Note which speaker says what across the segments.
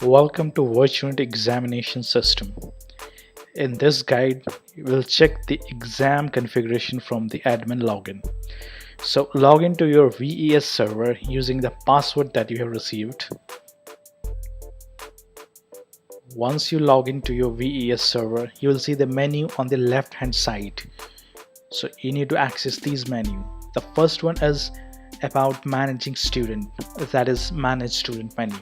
Speaker 1: Welcome to Virtualinit Examination System. In this guide, we'll check the exam configuration from the admin login. So log into your VES server using the password that you have received. Once you log into your VES server, you will see the menu on the left hand side. So you need to access these menus. The first one is about managing student, that is manage student menu.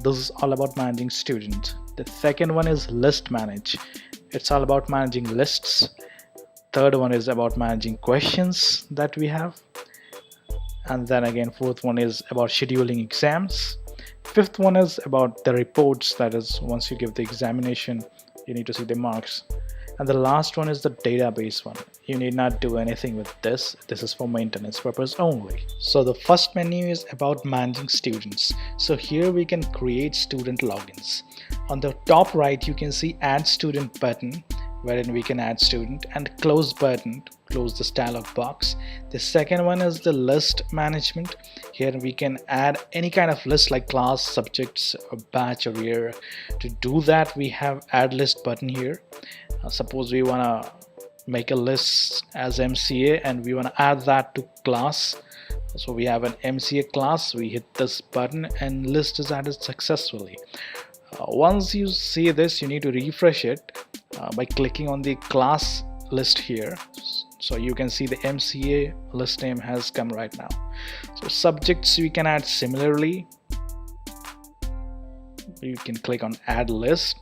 Speaker 1: This is all about managing students. The second one is list manage. It's all about managing lists. Third one is about managing questions that we have. And then again, fourth one is about scheduling exams. Fifth one is about the reports, that is once you give the examination, you need to see the marks. And the last one is the database one. You need not do anything with this. This is for maintenance purpose only. So the first menu is about managing students. So here we can create student logins. On the top right, you can see add student button, wherein we can add student, and close button to close this dialog box. The second one is the list management. Here we can add any kind of list like class, subjects, or batch, or year. To do that, we have add list button here. Suppose we want to make a list as MCA and we want to add that to class. So we have an MCA class, we hit this button and list is added successfully. Once you see this, you need to refresh it by clicking on the class list here. So you can see the MCA list name has come right now. So subjects we can add similarly. You can click on add list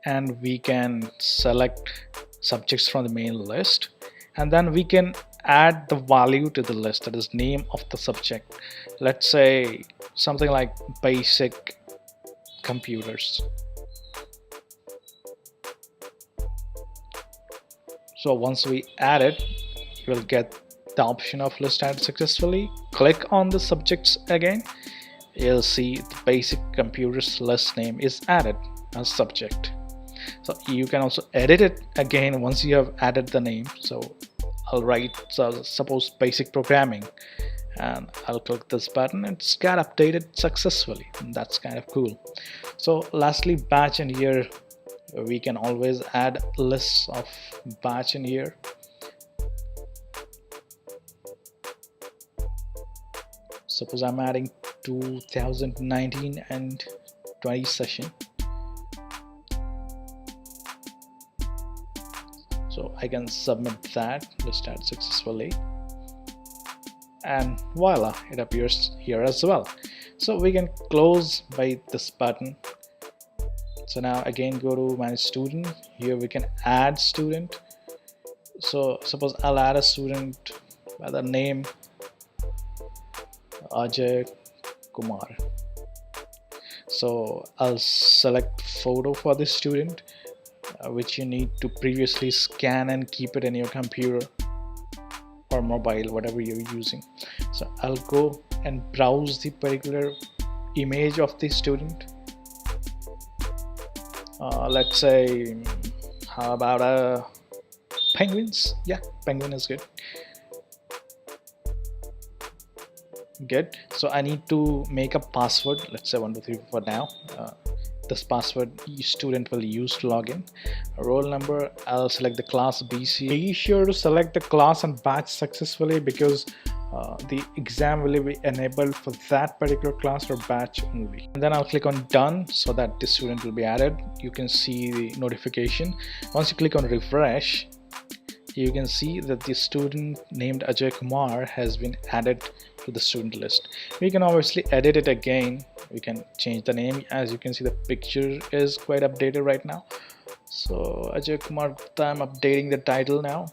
Speaker 1: and we can select subjects from the main list, and then we can add the value to the list, that is name of the subject. Let's say something like basic computers. So once we add it, you will get the option of list added successfully. Click on the subjects again, you'll see the basic computers list name is added as subject. So you can also edit it again once you have added the name. So I'll write, suppose basic programming, and I'll click this button and it's got updated successfully, and that's kind of cool. So lastly, batch and year, we can always add lists of batch and year. Suppose I'm adding 2019 and 20 session. So I can submit that, list added successfully, and voila, it appears here as well. So we can close by this button. So now again, go to manage student. Here we can add student. So suppose I'll add a student by the name Ajay Kumar. So I'll select photo for this student, which you need to previously scan and keep it in your computer or mobile, whatever you're using. So I'll go and browse the particular image of the student. Let's say, how about penguins? Yeah, penguin is good. Good. So I need to make a password. Let's say 1 2 3 for now. This password student will use to log in. Roll number, I'll select the class BC. Be sure to select the class and batch successfully, because the exam will be enabled for that particular class or batch only. And then I'll click on done so that the student will be added. You can see the notification. Once you click on refresh, you can see that the student named Ajay Kumar has been added to the student list. We can obviously edit it again. We can change the name. As you can see, the picture is quite updated right now. So Ajay Kumar Gupta, I'm updating the title now.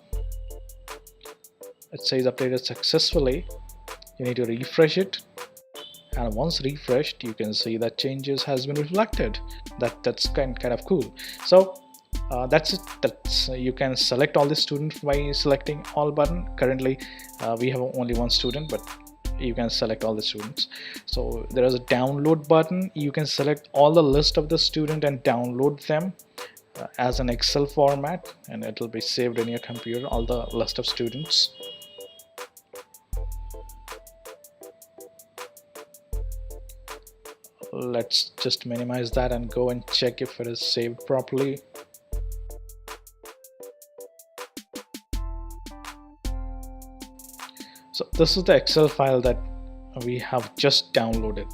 Speaker 1: It says updated successfully. You need to refresh it, and once refreshed, you can see that changes has been reflected. That's kind of cool. So that's it. You can select all the students by selecting all button. Currently we have only one student, but you can select all the students. So there is a download button. You can select all the list of the student and download them as an Excel format, and it will be saved in your computer, all the list of students. Let's just minimize that and go and check if it is saved properly. So this is the Excel file that we have just downloaded,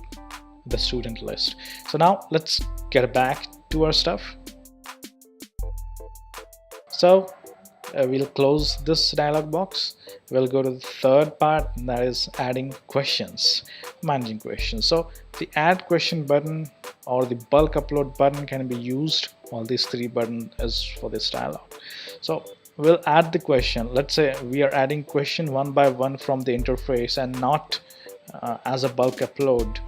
Speaker 1: the student list. So now let's get back to our stuff. So we'll close this dialog box. We'll go to the third part, that is adding questions, managing questions. So the add question button or the bulk upload button can be used. All these three buttons is for this dialog. So we'll add the question. Let's say we are adding question one by one from the interface and not as a bulk upload.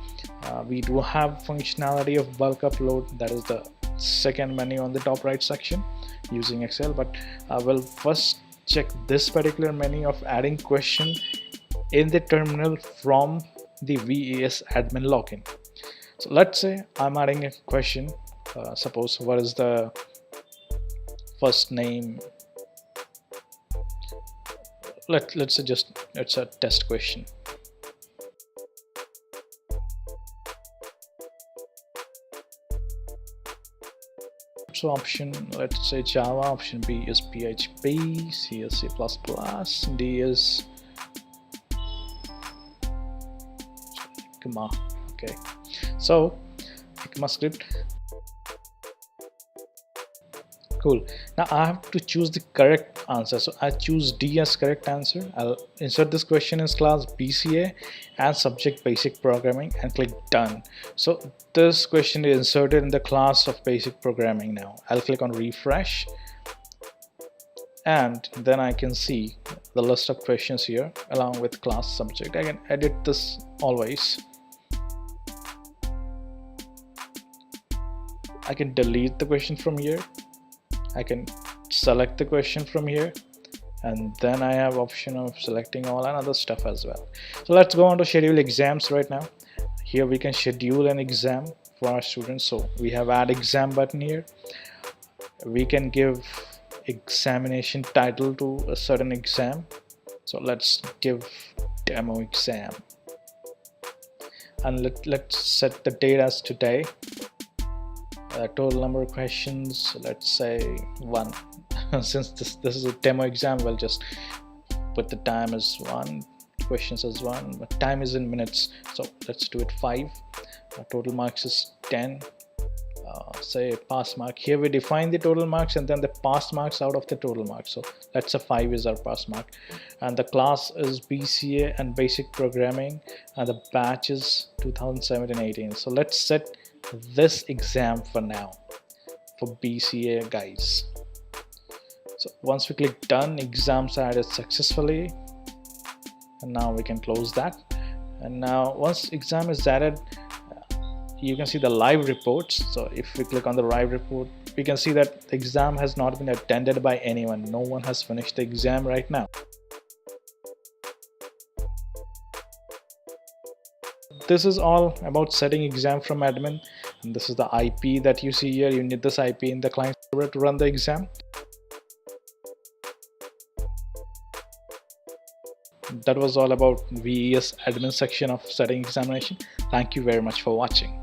Speaker 1: We do have functionality of bulk upload, that is the second menu on the top right section using Excel, but we'll first check this particular menu of adding question in the terminal from the VES Admin login. So let's say I'm adding a question. Suppose what is the first name? Let's say just it's a test question. So option, let's say Java, option B is PHP, C is C++, D is Sigma. Okay, so Sigma script. Cool. Now I have to choose the correct answer, so I choose D as correct answer. I'll insert this question in class BCA and subject basic programming and click done. So this question is inserted in the class of basic programming. Now I'll click on refresh, and then I can see the list of questions here along with class subject. I can edit this always. I can delete the question from here. I can select the question from here, and then I have option of selecting all and other stuff as well. So let's go on to schedule exams right now. Here we can schedule an exam for our students. So we have add exam button here. We can give examination title to a certain exam. So let's give demo exam, and let's set the date as today. Total number of questions, let's say 1. Since this is a demo exam, we'll just put the time as 1, questions as 1, but time is in minutes, so let's do it 5. Total marks is 10. Say pass mark. Here we define the total marks and then the pass marks out of the total marks. So let's say 5 is our pass mark, and the class is BCA and basic programming, and the batch is 2017-18. So let's set this exam for now for BCA guys. So once we click done, exams are added successfully, and now we can close that. And now once exam is added, you can see the live reports. So if we click on the live report, we can see that the exam has not been attended by anyone. No one has finished the exam right now. This is all about setting exam from admin, and this is the IP that you see here. You need this IP in the client server to run the exam. That was all about VES admin section of setting examination. Thank you very much for watching.